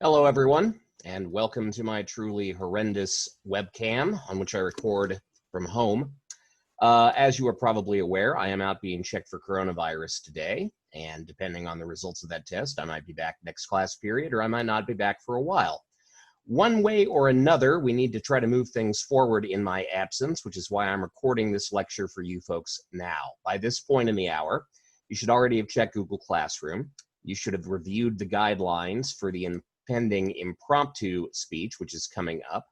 Hello, everyone, and welcome to my truly horrendous webcam on which I record from home. As you are probably aware, I am out being checked for coronavirus today, and depending on the results of that test, I might be back next class period, or I might not be back for a while. One way or another, we need to try to move things forward in my absence, which is why I'm recording this lecture for you folks now. By this point in the hour, you should already have checked Google Classroom. You should have reviewed the guidelines for the pending impromptu speech, which is coming up.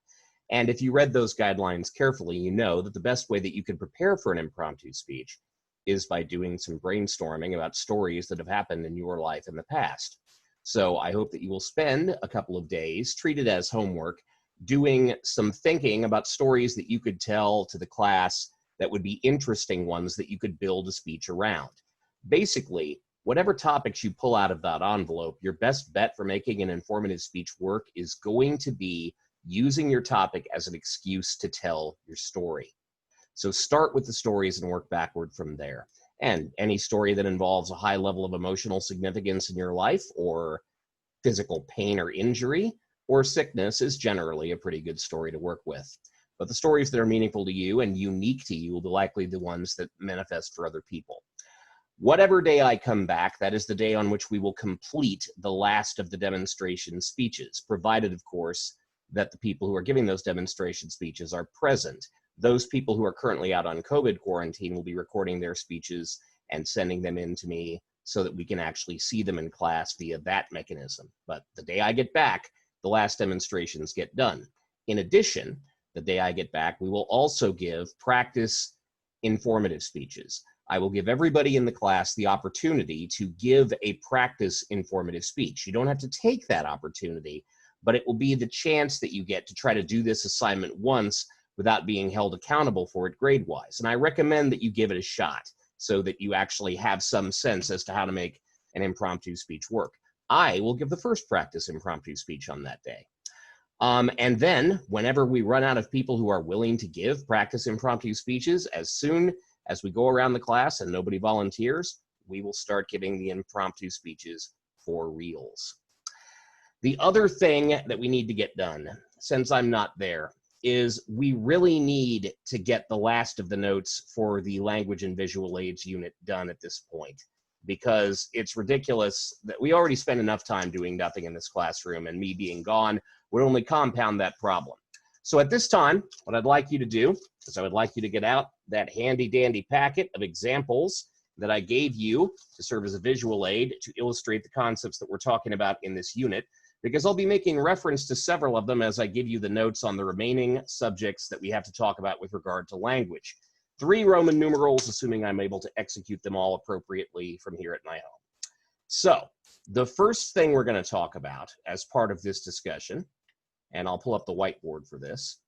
And if you read those guidelines carefully, you know that the best way that you can prepare for an impromptu speech is by doing some brainstorming about stories that have happened in your life in the past. So I hope that you will spend a couple of days, treat it as homework, doing some thinking about stories that you could tell to the class that would be interesting ones that you could build a speech around. Basically, whatever topics you pull out of that envelope, your best bet for making an informative speech work is going to be using your topic as an excuse to tell your story. So start with the stories and work backward from there. And any story that involves a high level of emotional significance in your life, or physical pain or injury, or sickness is generally a pretty good story to work with. But the stories that are meaningful to you and unique to you will be likely the ones that manifest for other people. Whatever day I come back, that is the day on which we will complete the last of the demonstration speeches, provided, of course, that the people who are giving those demonstration speeches are present. Those people who are currently out on COVID quarantine will be recording their speeches and sending them in to me so that we can actually see them in class via that mechanism. But the day I get back, the last demonstrations get done. In addition, the day I get back, we will also give practice informative speeches. I will give everybody in the class the opportunity to give a practice informative speech. You don't have to take that opportunity, but it will be the chance that you get to try to do this assignment once without being held accountable for it grade-wise. And I recommend that you give it a shot so that you actually have some sense as to how to make an impromptu speech work. I will give the first practice impromptu speech on that day. And then, whenever we run out of people who are willing to give practice impromptu speeches, as soon as we go around the class and nobody volunteers, we will start giving the impromptu speeches for reals. The other thing that we need to get done, since I'm not there, is we really need to get the last of the notes for the language and visual aids unit done at this point, because it's ridiculous that we already spend enough time doing nothing in this classroom, and me being gone would only compound that problem. So at this time, what I'd like you to do is I would like you to get out that handy dandy packet of examples that I gave you to serve as a visual aid to illustrate the concepts that we're talking about in this unit, because I'll be making reference to several of them as I give you the notes on the remaining subjects that we have to talk about with regard to language. 3 Roman numerals, assuming I'm able to execute them all appropriately from here at my home. So the first thing we're going to talk about as part of this discussion, and I'll pull up the whiteboard for this,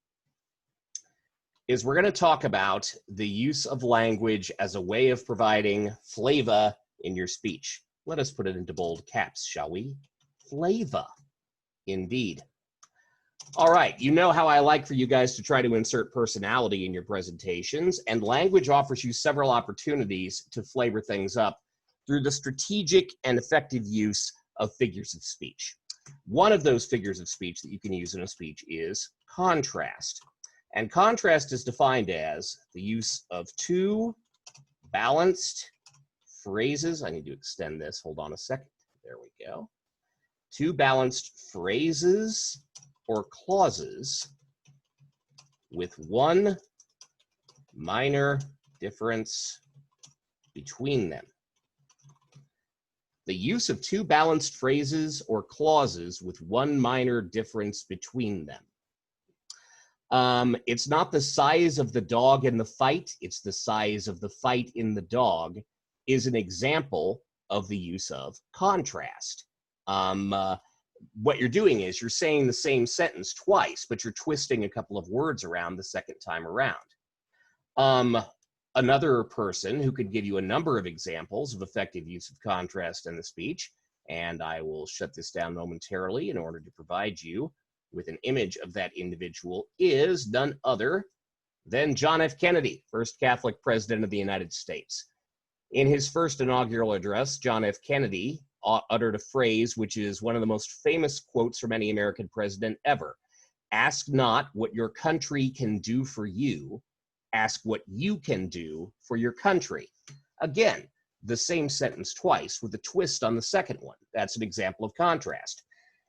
is we're going to talk about the use of language as a way of providing flava in your speech. Let us put it into bold caps, shall we? Flava, indeed. All right, you know how I like for you guys to try to insert personality in your presentations, and language offers you several opportunities to flavor things up through the strategic and effective use of figures of speech. One of those figures of speech that you can use in a speech is contrast. And contrast is defined as the use of 2 balanced phrases. I need to extend this. Hold on a second. There we go. 2 balanced phrases or clauses with 1 minor difference between them. The use of 2 balanced phrases or clauses with 1 minor difference between them. It's not the size of the dog in the fight, it's the size of the fight in the dog is an example of the use of contrast. What you're doing is you're saying the same sentence twice, but you're twisting a couple of words around the second time around. Another person who could give you a number of examples of effective use of contrast in the speech, and I will shut this down momentarily in order to provide you with an image of that individual, is none other than John F. Kennedy, first Catholic president of the United States. In his first inaugural address, John F. Kennedy uttered a phrase which is one of the most famous quotes from any American president ever. Ask not what your country can do for you, ask what you can do for your country. Again, the same sentence twice with a twist on the second one. That's an example of contrast.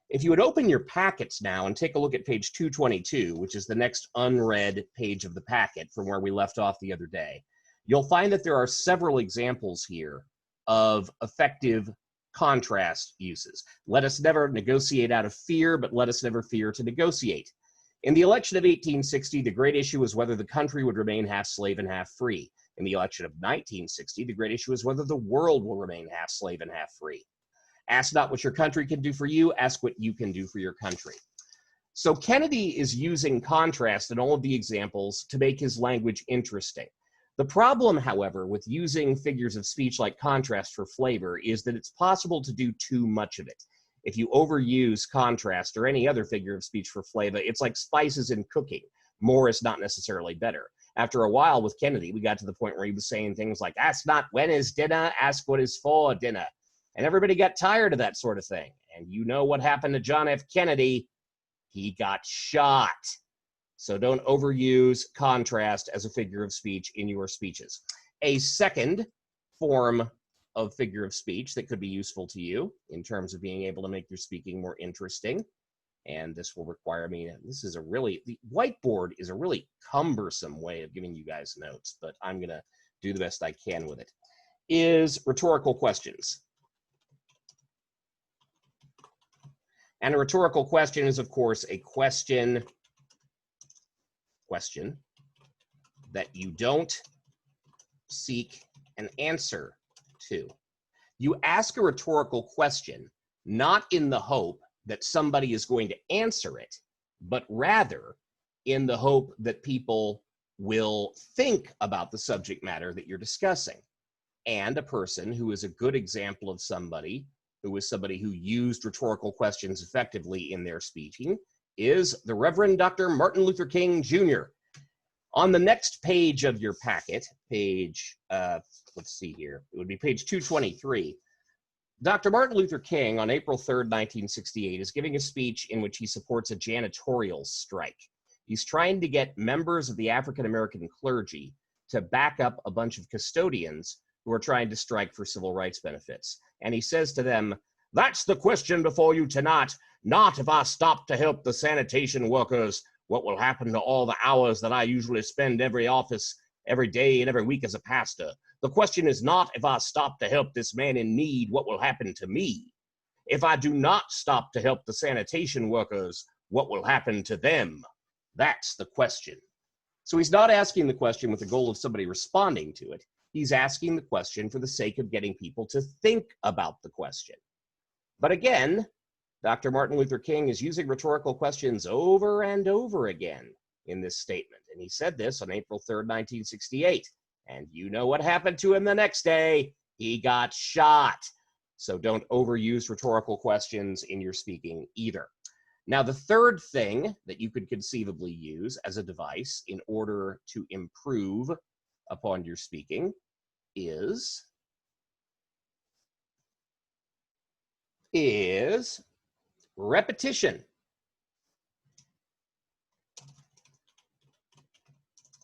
If you would open your packets now and take a look at page 222, which is the next unread page of the packet from where we left off the other day, you'll find that there are several examples here of effective contrast uses. Let us never negotiate out of fear, but let us never fear to negotiate. In the election of 1860, the great issue was whether the country would remain half slave and half free. In the election of 1960, the great issue is whether the world will remain half slave and half free. Ask not what your country can do for you, ask what you can do for your country. So Kennedy is using contrast in all of the examples to make his language interesting. The problem, however, with using figures of speech like contrast for flavor is that it's possible to do too much of it. If you overuse contrast or any other figure of speech for flavor, it's like spices in cooking. More is not necessarily better. After a while with Kennedy, we got to the point where he was saying things like, ask not when is dinner, ask what is for dinner. And everybody got tired of that sort of thing. And you know what happened to John F. Kennedy? He got shot. So don't overuse contrast as a figure of speech in your speeches. A second form of figure of speech that could be useful to you in terms of being able to make your speaking more interesting, and this will require me, the whiteboard is a really cumbersome way of giving you guys notes, but I'm going to do the best I can with it, is rhetorical questions. And a rhetorical question is, of course, a question that you don't seek an answer to. You ask a rhetorical question not in the hope that somebody is going to answer it, but rather in the hope that people will think about the subject matter that you're discussing. And a person who is a good example of somebody who used rhetorical questions effectively in their speaking is the Reverend Dr. Martin Luther King Jr. On the next page of your packet, page, let's see here, it would be page 223, Dr. Martin Luther King on April 3rd, 1968, is giving a speech in which he supports a janitorial strike. He's trying to get members of the African-American clergy to back up a bunch of custodians who are trying to strike for civil rights benefits. And he says to them, "That's the question before you tonight. Not if I stop to help the sanitation workers, what will happen to all the hours that I usually spend every office, every day and every week as a pastor. The question is not if I stop to help this man in need, what will happen to me? If I do not stop to help the sanitation workers, what will happen to them? That's the question." So he's not asking the question with the goal of somebody responding to it. He's asking the question for the sake of getting people to think about the question. But again, Dr. Martin Luther King is using rhetorical questions over and over again in this statement. And he said this on April 3rd, 1968. And you know what happened to him the next day. He got shot. So don't overuse rhetorical questions in your speaking either. Now, the third thing that you could conceivably use as a device in order to improve upon your speaking is repetition.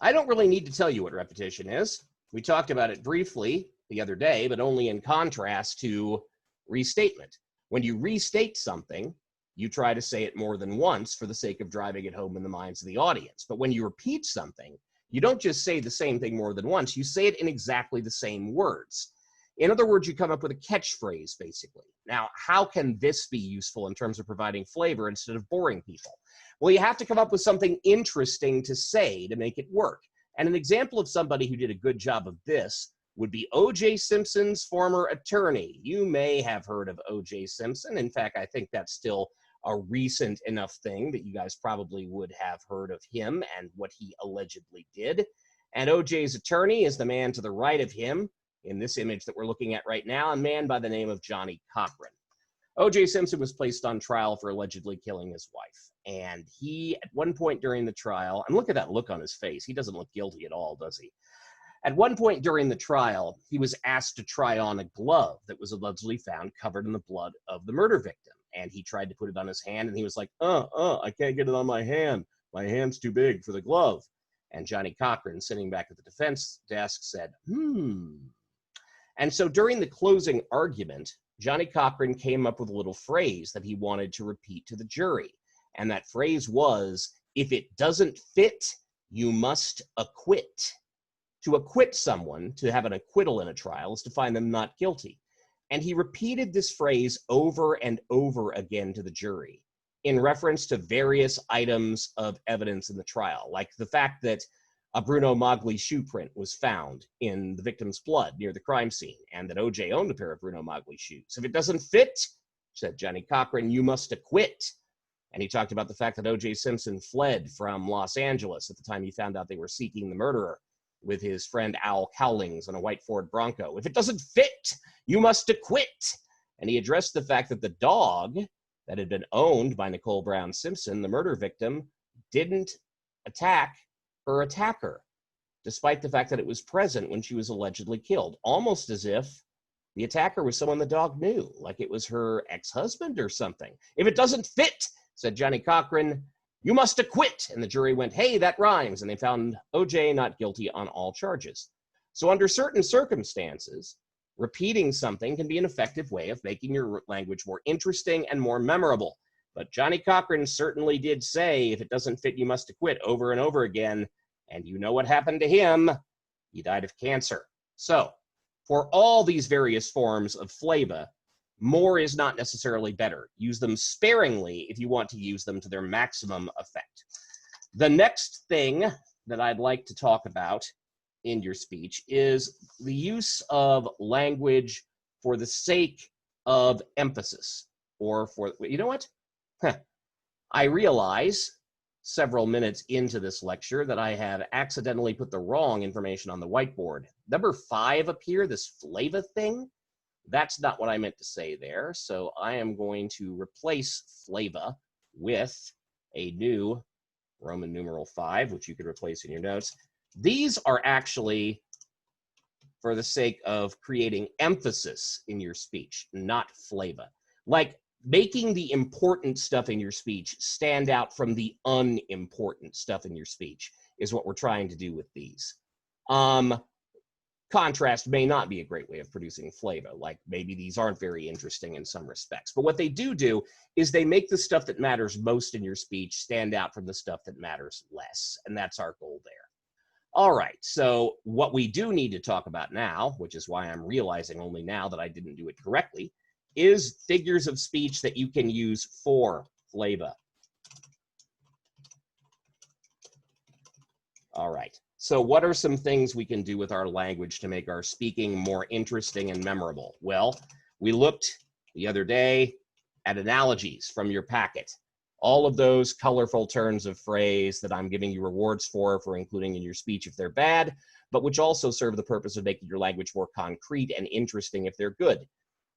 I don't really need to tell you what repetition is. We talked about it briefly the other day, but only in contrast to restatement. When you restate something, you try to say it more than once for the sake of driving it home in the minds of the audience. But when you repeat something, you don't just say the same thing more than once, you say it in exactly the same words. In other words, you come up with a catchphrase, basically. Now, how can this be useful in terms of providing flavor instead of boring people? Well, you have to come up with something interesting to say to make it work. And an example of somebody who did a good job of this would be O.J. Simpson's former attorney. You may have heard of O.J. Simpson. In fact, I think that's still a recent enough thing that you guys probably would have heard of him and what he allegedly did. And O.J.'s attorney is the man to the right of him in this image that we're looking at right now, a man by the name of Johnny Cochran. O.J. Simpson was placed on trial for allegedly killing his wife. And he, at one point during the trial, and look at that look on his face. He doesn't look guilty at all, does he? At one point during the trial, he was asked to try on a glove that was allegedly found covered in the blood of the murder victim. And he tried to put it on his hand, and he was like, I can't get it on my hand. My hand's too big for the glove. And Johnny Cochran, sitting back at the defense desk, said, And so during the closing argument, Johnny Cochran came up with a little phrase that he wanted to repeat to the jury. And that phrase was, if it doesn't fit, you must acquit. To acquit someone, to have an acquittal in a trial, is to find them not guilty. And he repeated this phrase over and over again to the jury in reference to various items of evidence in the trial, like the fact that a Bruno Magli shoe print was found in the victim's blood near the crime scene, and that O.J. owned a pair of Bruno Magli shoes. If it doesn't fit, said Johnny Cochran, you must acquit. And he talked about the fact that O.J. Simpson fled from Los Angeles at the time he found out they were seeking the murderer, with his friend Al Cowlings on a white Ford Bronco. If it doesn't fit, you must acquit. And he addressed the fact that the dog that had been owned by Nicole Brown Simpson, the murder victim, didn't attack her attacker, despite the fact that it was present when she was allegedly killed, almost as if the attacker was someone the dog knew, like it was her ex-husband or something. If it doesn't fit, said Johnny Cochran, you must acquit. And the jury went, hey, that rhymes. And they found O.J. not guilty on all charges. So under certain circumstances, repeating something can be an effective way of making your language more interesting and more memorable. But Johnny Cochran certainly did say, if it doesn't fit, you must acquit over and over again. And you know what happened to him? He died of cancer. So for all these various forms of Flava, more is not necessarily better. Use them sparingly if you want to use them to their maximum effect. The next thing that I'd like to talk about in your speech is the use of language for the sake of emphasis, or for, you know what? I realize several minutes into this lecture that I have accidentally put the wrong information on the whiteboard. Number 5 up here, this Flava thing, that's not what I meant to say there. So I am going to replace Flava with a new Roman numeral 5, which you could replace in your notes. These are actually for the sake of creating emphasis in your speech, not Flava. Like making the important stuff in your speech stand out from the unimportant stuff in your speech is what we're trying to do with these. Contrast may not be a great way of producing Flava. Like maybe these aren't very interesting in some respects. But what they do is they make the stuff that matters most in your speech stand out from the stuff that matters less. And that's our goal there. All right, so what we do need to talk about now, which is why I'm realizing only now that I didn't do it correctly, is figures of speech that you can use for Flava. All right. So what are some things we can do with our language to make our speaking more interesting and memorable? Well, we looked the other day at analogies from your packet. All of those colorful turns of phrase that I'm giving you rewards for including in your speech if they're bad, but which also serve the purpose of making your language more concrete and interesting if they're good.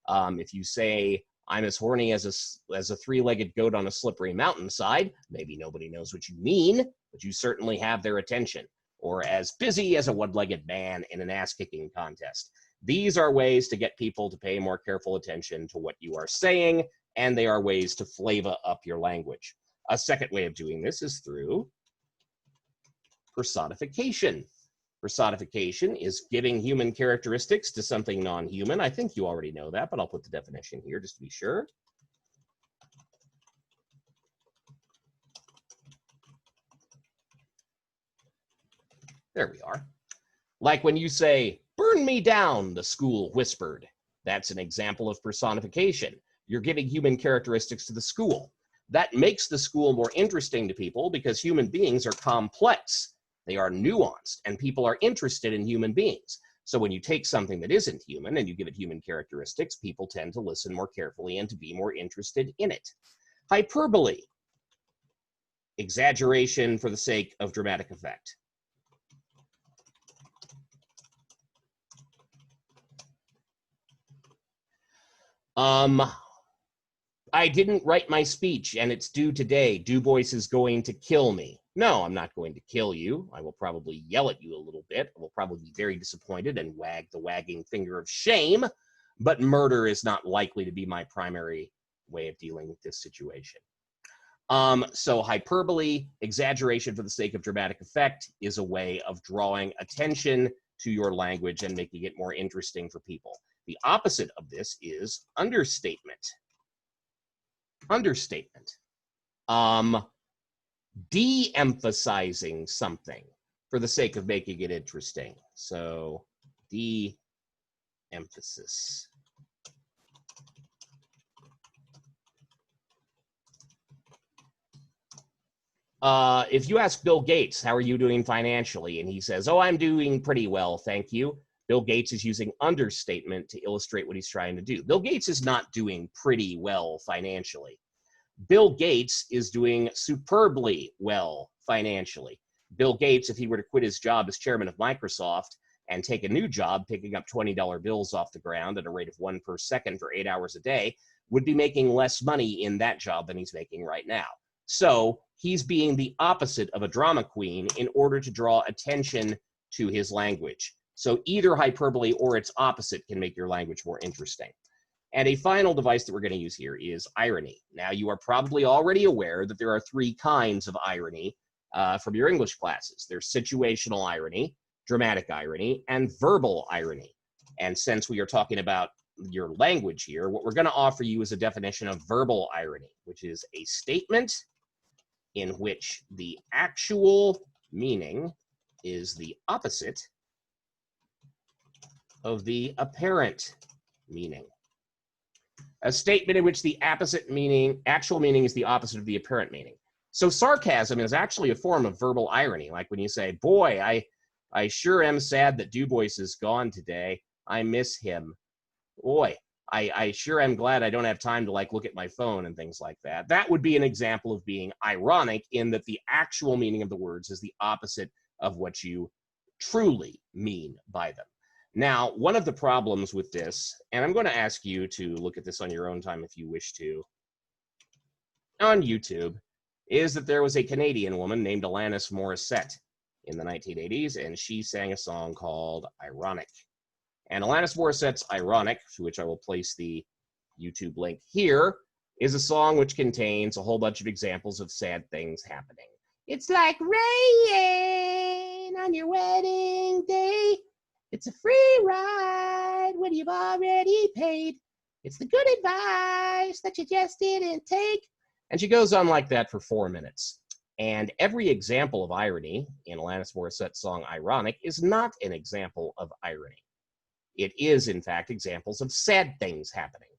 If you say, I'm as horny as a three-legged goat on a slippery mountainside, maybe nobody knows what you mean, but you certainly have their attention. Or as busy as a one-legged man in an ass-kicking contest. These are ways to get people to pay more careful attention to what you are saying, and they are ways to Flava up your language. A second way of doing this is through personification. Personification is giving human characteristics to something non-human. I think you already know that, but I'll put the definition here just to be sure. There we are. Like when you say, burn me down, the school whispered. That's an example of personification. You're giving human characteristics to the school. That makes the school more interesting to people because human beings are complex. They are nuanced, and people are interested in human beings. So when you take something that isn't human and you give it human characteristics, people tend to listen more carefully and to be more interested in it. Hyperbole. Exaggeration for the sake of dramatic effect. I didn't write my speech and it's due today. Du Bois is going to kill me. No, I'm not going to kill you. I will probably yell at you a little bit. I will probably be very disappointed and wag the wagging finger of shame, but murder is not likely to be my primary way of dealing with this situation. So hyperbole, exaggeration for the sake of dramatic effect, is a way of drawing attention to your language and making it more interesting for people. The opposite of this is understatement. Understatement. De-emphasizing something for the sake of making it interesting. So, de-emphasis. If you ask Bill Gates, how are you doing financially? And he says, oh, I'm doing pretty well, thank you. Bill Gates is using understatement to illustrate what he's trying to do. Bill Gates is not doing pretty well financially. Bill Gates is doing superbly well financially. Bill Gates, if he were to quit his job as chairman of Microsoft and take a new job picking up $20 bills off the ground at a rate of 1 per second for 8 hours a day, would be making less money in that job than he's making right now. So he's being the opposite of a drama queen in order to draw attention to his language. So either hyperbole or its opposite can make your language more interesting. And a final device that we're going to use here is irony. Now, you are probably already aware that there are 3 kinds of irony from your English classes. There's situational irony, dramatic irony, and verbal irony. And since we are talking about your language here, what we're going to offer you is a definition of verbal irony, which is a statement in which the actual meaning is the opposite of the apparent meaning. A statement in which the actual meaning is the opposite of the apparent meaning. So sarcasm is actually a form of verbal irony, like when you say, boy, I sure am sad that Du Bois is gone today. I miss him. Boy, I sure am glad I don't have time to look at my phone and things like that. That would be an example of being ironic in that the actual meaning of the words is the opposite of what you truly mean by them. Now, one of the problems with this, and I'm going to ask you to look at this on your own time if you wish to, on YouTube, is that there was a Canadian woman named Alanis Morissette in the 1980s, and she sang a song called Ironic. And Alanis Morissette's Ironic, to which I will place the YouTube link here, is a song which contains a whole bunch of examples of sad things happening. It's like rain on your wedding day. It's a free ride when you've already paid. It's the good advice that you just didn't take. And she goes on like that for 4 minutes. And every example of irony in Alanis Morissette's song Ironic is not an example of irony. It is, in fact, examples of sad things happening.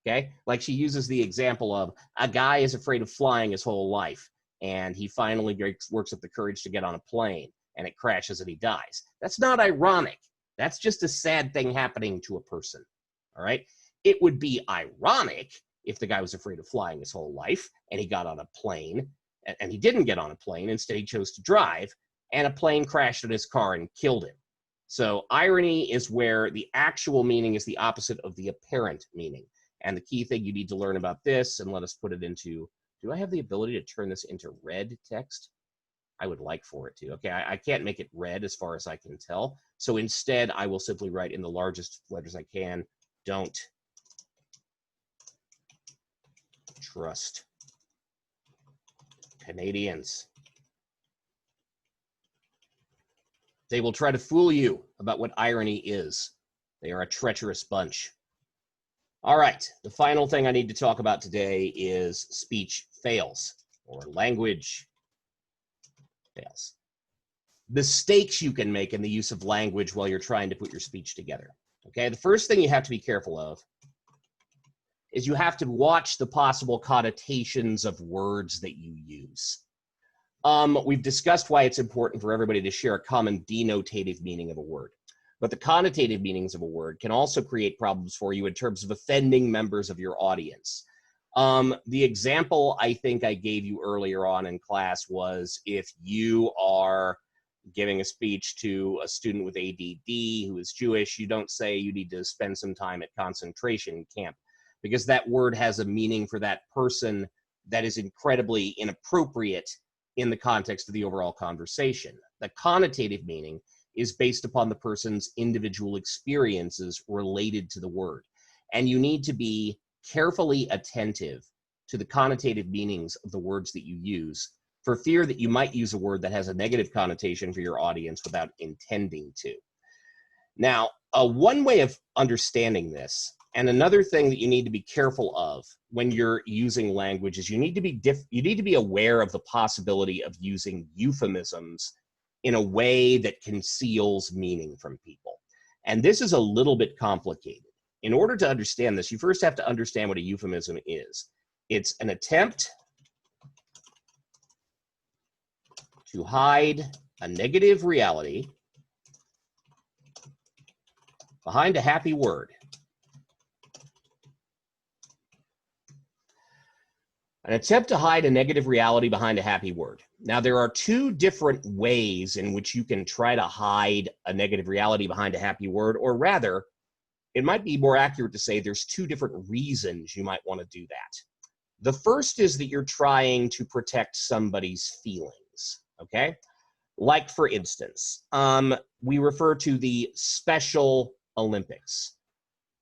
Okay? Like she uses the example of a guy is afraid of flying his whole life, and he finally works up the courage to get on a plane, and it crashes and he dies. That's not ironic. That's just a sad thing happening to a person, all right? It would be ironic if the guy was afraid of flying his whole life and he got on a plane, and he didn't get on a plane. Instead, he chose to drive, and a plane crashed in his car and killed him. So irony is where the actual meaning is the opposite of the apparent meaning. And the key thing you need to learn about this, and let us put it into, do I have the ability to turn this into red text? I would like for it to. Okay, I can't make it red as far as I can tell. So instead, I will simply write in the largest letters I can, don't trust Canadians. They will try to fool you about what irony is. They are a treacherous bunch. All right, the final thing I need to talk about today is speech fails, or language fails. Mistakes you can make in the use of language while you're trying to put your speech together. Okay, the first thing you have to be careful of is you have to watch the possible connotations of words that you use. We've discussed why it's important for everybody to share a common denotative meaning of a word. But the connotative meanings of a word can also create problems for you in terms of offending members of your audience. The example I think I gave you earlier on in class was if you are giving a speech to a student with ADD who is Jewish, you don't say you need to spend some time at concentration camp, because that word has a meaning for that person that is incredibly inappropriate in the context of the overall conversation. The connotative meaning is based upon the person's individual experiences related to the word. And you need to be carefully attentive to the connotative meanings of the words that you use, for fear that you might use a word that has a negative connotation for your audience without intending to. Now, one way of understanding this, and another thing that you need to be careful of when you're using language, is you need to be aware of the possibility of using euphemisms in a way that conceals meaning from people. And this is a little bit complicated. In order to understand this, you first have to understand what a euphemism is. It's an attempt to hide a negative reality behind a happy word. An attempt to hide a negative reality behind a happy word. Now, there are two different ways in which you can try to hide a negative reality behind a happy word, or rather, it might be more accurate to say there's two different reasons you might want to do that. The first is that you're trying to protect somebody's feelings, okay? Like, for instance, we refer to the Special Olympics.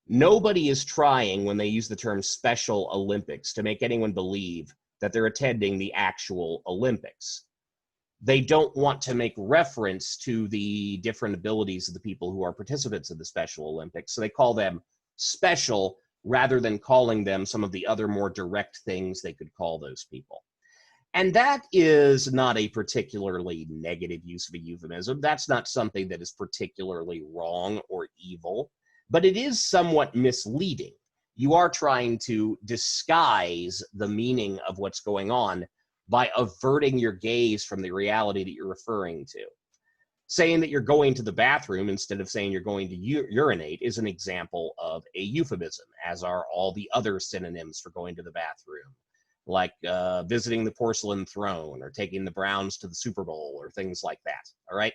Nobody is trying, when they use the term Special Olympics, to make anyone believe that they're attending the actual Olympics. They don't want to make reference to the different abilities of the people who are participants of the Special Olympics, so they call them special rather than calling them some of the other more direct things they could call those people. And that is not a particularly negative use of a euphemism. That's not something that is particularly wrong or evil, but it is somewhat misleading. You are trying to disguise the meaning of what's going on by averting your gaze from the reality that you're referring to. Saying that you're going to the bathroom instead of saying you're going to urinate is an example of a euphemism, as are all the other synonyms for going to the bathroom, like visiting the porcelain throne or taking the Browns to the Super Bowl or things like that, all right?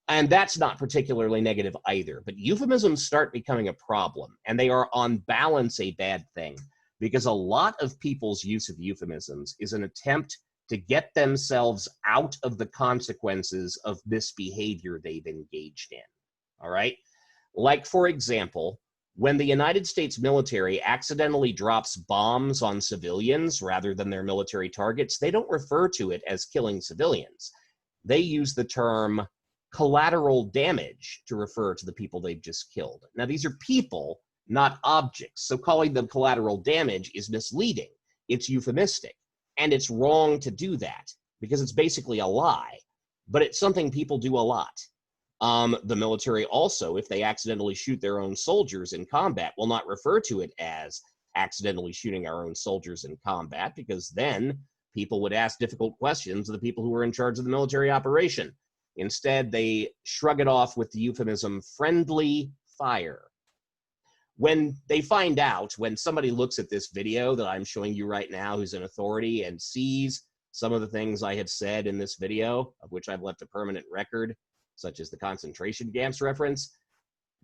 And that's not particularly negative either, but euphemisms start becoming a problem, and they are on balance a bad thing, because a lot of people's use of euphemisms is an attempt to get themselves out of the consequences of misbehavior they've engaged in, all right? Like, for example, when the United States military accidentally drops bombs on civilians rather than their military targets, they don't refer to it as killing civilians. They use the term collateral damage to refer to the people they've just killed. Now, these are people, not objects, so calling them collateral damage is misleading. It's euphemistic, and it's wrong to do that because it's basically a lie, but it's something people do a lot. The military also, if they accidentally shoot their own soldiers in combat, will not refer to it as accidentally shooting our own soldiers in combat, because then people would ask difficult questions of the people who were in charge of the military operation. Instead, they shrug it off with the euphemism friendly fire. When they find out, when somebody looks at this video that I'm showing you right now, who's an authority, and sees some of the things I have said in this video, of which I've left a permanent record, such as the concentration camps reference,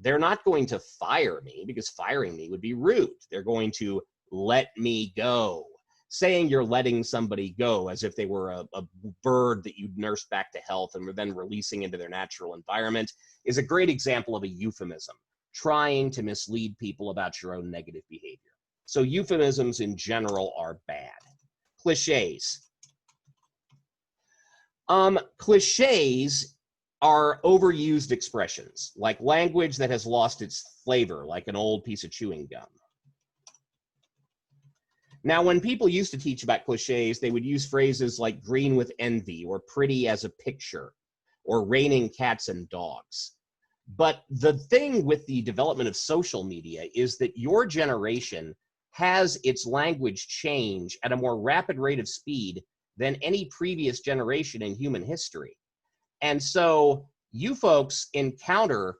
they're not going to fire me, because firing me would be rude. They're going to let me go. Saying you're letting somebody go as if they were a bird that you'd nursed back to health and were then releasing into their natural environment is a great example of a euphemism, trying to mislead people about your own negative behavior. So euphemisms in general are bad. Cliches. Cliches are overused expressions, like language that has lost its flavor, like an old piece of chewing gum. Now, when people used to teach about cliches, they would use phrases like green with envy, or pretty as a picture, or raining cats and dogs. But the thing with the development of social media is that your generation has its language change at a more rapid rate of speed than any previous generation in human history. And so you folks encounter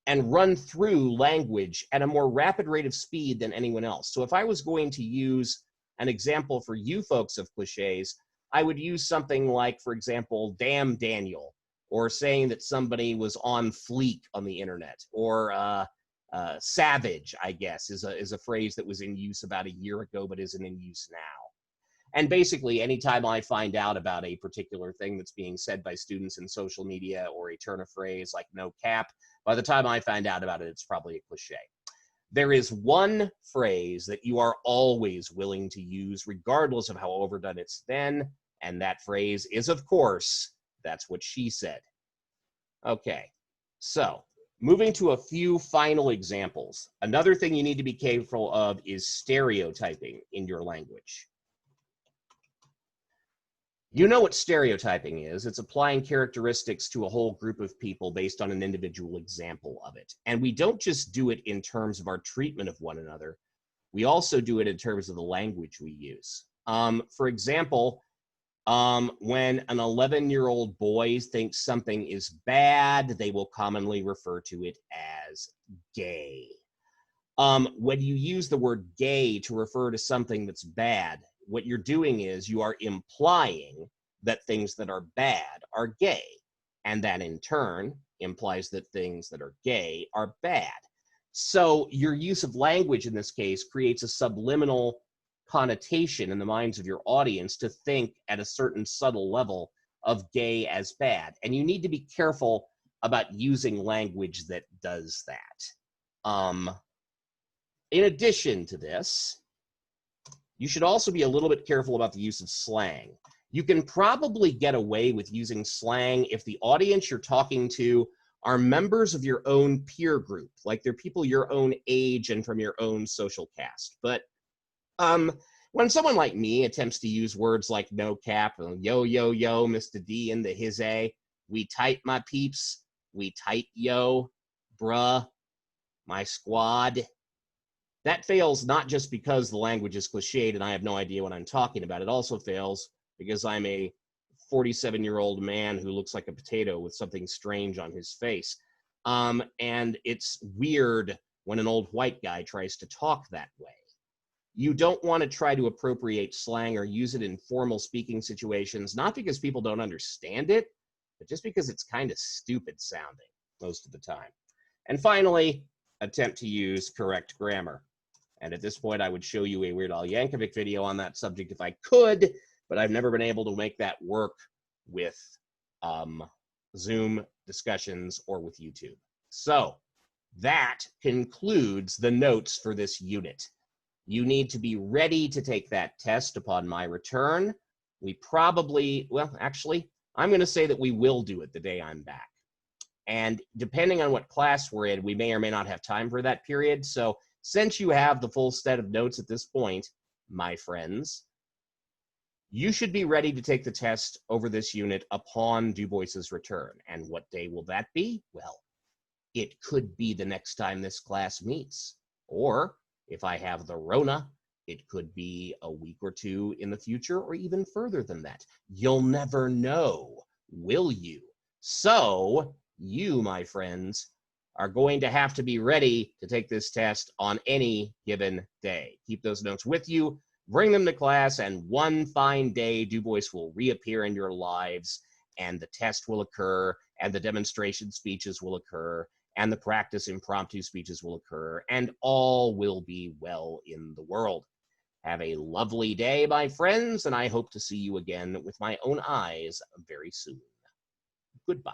and run through language at a more rapid rate of speed than anyone else. So if I was going to use an example for you folks of cliches, I would use something like, for example, damn Daniel, or saying that somebody was on fleek on the internet, or savage, I guess, is a phrase that was in use about a year ago but isn't in use now. And basically, anytime I find out about a particular thing that's being said by students in social media or a turn of phrase like no cap, by the time I find out about it, it's probably a cliche. There is one phrase that you are always willing to use, regardless of how overdone it's been, and that phrase is, of course, that's what she said. Okay, so moving to a few final examples. Another thing you need to be careful of is stereotyping in your language. You know what stereotyping is. It's applying characteristics to a whole group of people based on an individual example of it. And we don't just do it in terms of our treatment of one another. We also do it in terms of the language we use. For example, when an 11-year-old boy thinks something is bad, they will commonly refer to it as gay. When you use the word gay to refer to something that's bad, what you're doing is you are implying that things that are bad are gay, and that in turn implies that things that are gay are bad. So your use of language in this case creates a subliminal connotation in the minds of your audience to think at a certain subtle level of gay as bad. And you need to be careful about using language that does that. In addition to this, you should also be a little bit careful about the use of slang. You can probably get away with using slang if the audience you're talking to are members of your own peer group, like they're people your own age and from your own social caste. But when someone like me attempts to use words like no cap, yo, yo, yo, Mr. D into his A, we tight my peeps, we tight yo, bruh, my squad, that fails not just because the language is cliched and I have no idea what I'm talking about. It also fails because I'm a 47-year-old man who looks like a potato with something strange on his face. And it's weird when an old white guy tries to talk that way. You don't want to try to appropriate slang or use it in formal speaking situations, not because people don't understand it, but just because it's kind of stupid sounding most of the time. And finally, attempt to use correct grammar. And at this point, I would show you a Weird Al Yankovic video on that subject if I could, but I've never been able to make that work with Zoom discussions or with YouTube. So that concludes the notes for this unit. You need to be ready to take that test upon my return. We probably, well, actually, I'm going to say that we will do it the day I'm back. And depending on what class we're in, we may or may not have time for that period. So since you have the full set of notes at this point, my friends, you should be ready to take the test over this unit upon Dubois's return. And what day will that be? Well, it could be the next time this class meets. Or if I have the Rona, it could be a week or two in the future or even further than that. You'll never know, will you? So you, my friends, are going to have to be ready to take this test on any given day. Keep those notes with you, bring them to class, and one fine day, Dubois will reappear in your lives, and the test will occur, and the demonstration speeches will occur, and the practice impromptu speeches will occur, and all will be well in the world. Have a lovely day, my friends, and I hope to see you again with my own eyes very soon. Goodbye.